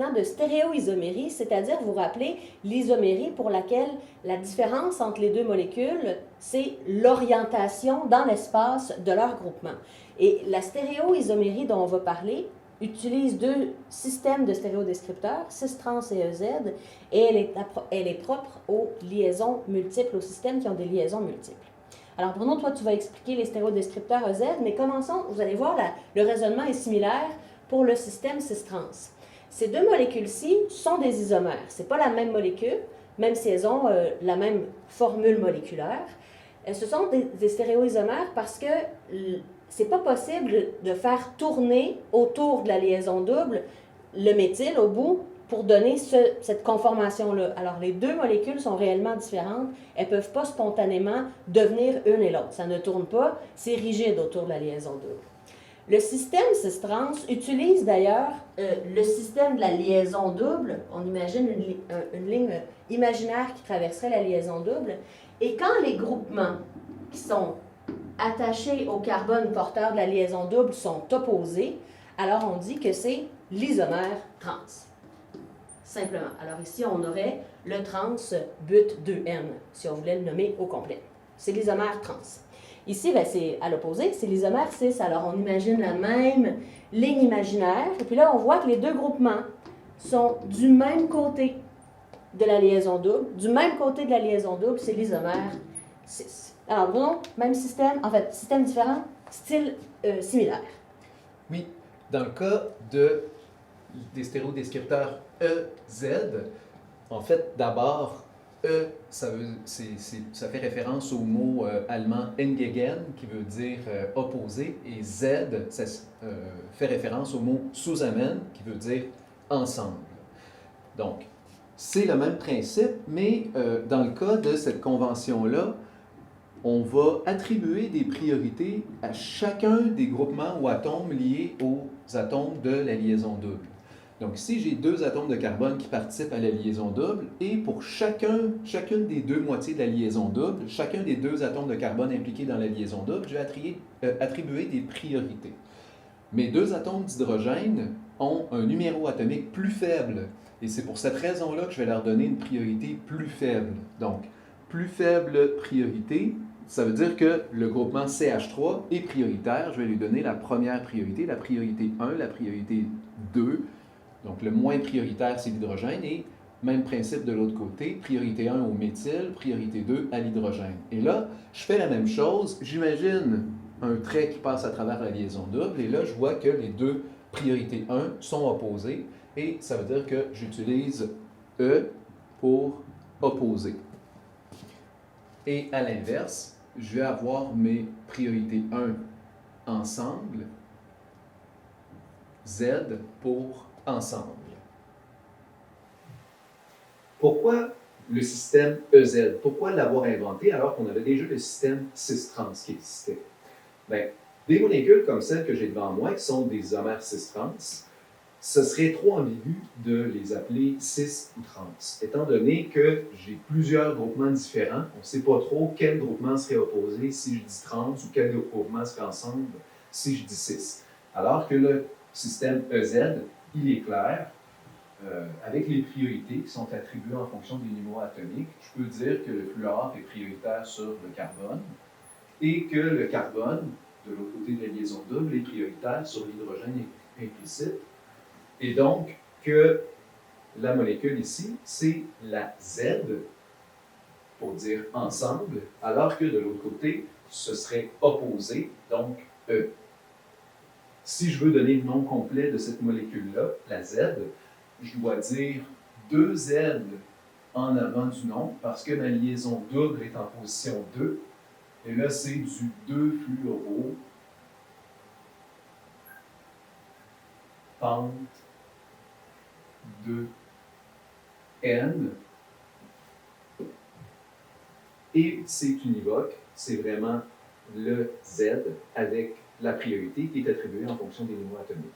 maintenant de stéréoisomérie, c'est-à-dire, vous vous rappelez, l'isomérie pour laquelle la différence entre les deux molécules, c'est l'orientation dans l'espace de leur groupement. Et la stéréoisomérie dont on va parler utilise deux systèmes de stéréodescripteurs, cis-trans et EZ, et elle est propre aux liaisons multiples, aux systèmes qui ont des liaisons multiples. Alors Bruno, toi tu vas expliquer les stéréodescripteurs EZ, mais commençons, vous allez voir, le raisonnement est similaire pour le système cis-trans. Ces deux molécules-ci sont des isomères. Ce n'est pas la même molécule, même si elles ont la même formule moléculaire. Ce sont des stéréoisomères parce que c'est pas possible de faire tourner autour de la liaison double le méthyle au bout pour donner cette conformation-là. Alors, les deux molécules sont réellement différentes. Elles ne peuvent pas spontanément devenir une et l'autre. Ça ne tourne pas, c'est rigide autour de la liaison double. Le système cis-trans utilise d'ailleurs le système de la liaison double. On imagine une ligne imaginaire qui traverserait la liaison double. Et quand les groupements qui sont attachés au carbone porteur de la liaison double sont opposés, alors on dit que c'est l'isomère trans. Simplement. Alors ici, on aurait le trans but 2N, si on voulait le nommer au complet. C'est l'isomère trans. Ici, ben, c'est à l'opposé, c'est l'isomère cis. Alors, on imagine la même ligne imaginaire. Et puis là, on voit que les deux groupements sont du même côté de la liaison double. Du même côté de la liaison double, c'est l'isomère cis. Alors, bon, même système, en fait, système différent, style similaire. Oui, dans le cas des stéréodescripteurs EZ, en fait, d'abord, E, ça fait référence au mot allemand entgegen, qui veut dire opposé, et Z, ça fait référence au mot zusammen, qui veut dire ensemble. Donc, c'est le même principe, mais dans le cas de cette convention-là, on va attribuer des priorités à chacun des groupements ou atomes liés aux atomes de la liaison double. Donc ici, j'ai deux atomes de carbone qui participent à la liaison double, et pour chacune des deux moitiés de la liaison double, chacun des deux atomes de carbone impliqués dans la liaison double, je vais attribuer des priorités. Mes deux atomes d'hydrogène ont un numéro atomique plus faible, et c'est pour cette raison-là que je vais leur donner une priorité plus faible. Donc, plus faible priorité, ça veut dire que le groupement CH3 est prioritaire. Je vais lui donner la première priorité, la priorité 1, la priorité 2. Donc, le moins prioritaire, c'est l'hydrogène. Et même principe de l'autre côté, priorité 1 au méthyle, priorité 2 à l'hydrogène. Et là, je fais la même chose. J'imagine un trait qui passe à travers la liaison double. Et là, je vois que les deux priorités 1 sont opposées. Et ça veut dire que j'utilise E pour opposer. Et à l'inverse, je vais avoir mes priorités 1 ensemble, Z pour ensemble. Pourquoi le système EZ? Pourquoi l'avoir inventé alors qu'on avait déjà le système cis-trans qui existait? Bien, des molécules comme celles que j'ai devant moi, qui sont des isomères cis-trans, ce serait trop ambigu de les appeler cis ou trans, étant donné que j'ai plusieurs groupements différents. On ne sait pas trop quel groupement serait opposé si je dis trans ou quel groupement serait ensemble si je dis cis. Alors que le système EZ, il est clair, avec les priorités qui sont attribuées en fonction des numéros atomiques. Je peux dire que le fluor est prioritaire sur le carbone et que le carbone, de l'autre côté de la liaison double, est prioritaire sur l'hydrogène implicite. Et donc, que la molécule ici, c'est la Z, pour dire ensemble, alors que de l'autre côté, ce serait opposé, donc E. Si je veux donner le nom complet de cette molécule-là, la Z, je dois dire 2 Z en avant du nom, parce que ma liaison double est en position 2, et là, c'est du 2 fluoro pente de N, et c'est univoque, c'est vraiment le Z avec la priorité qui est attribuée en fonction des numéros atomiques.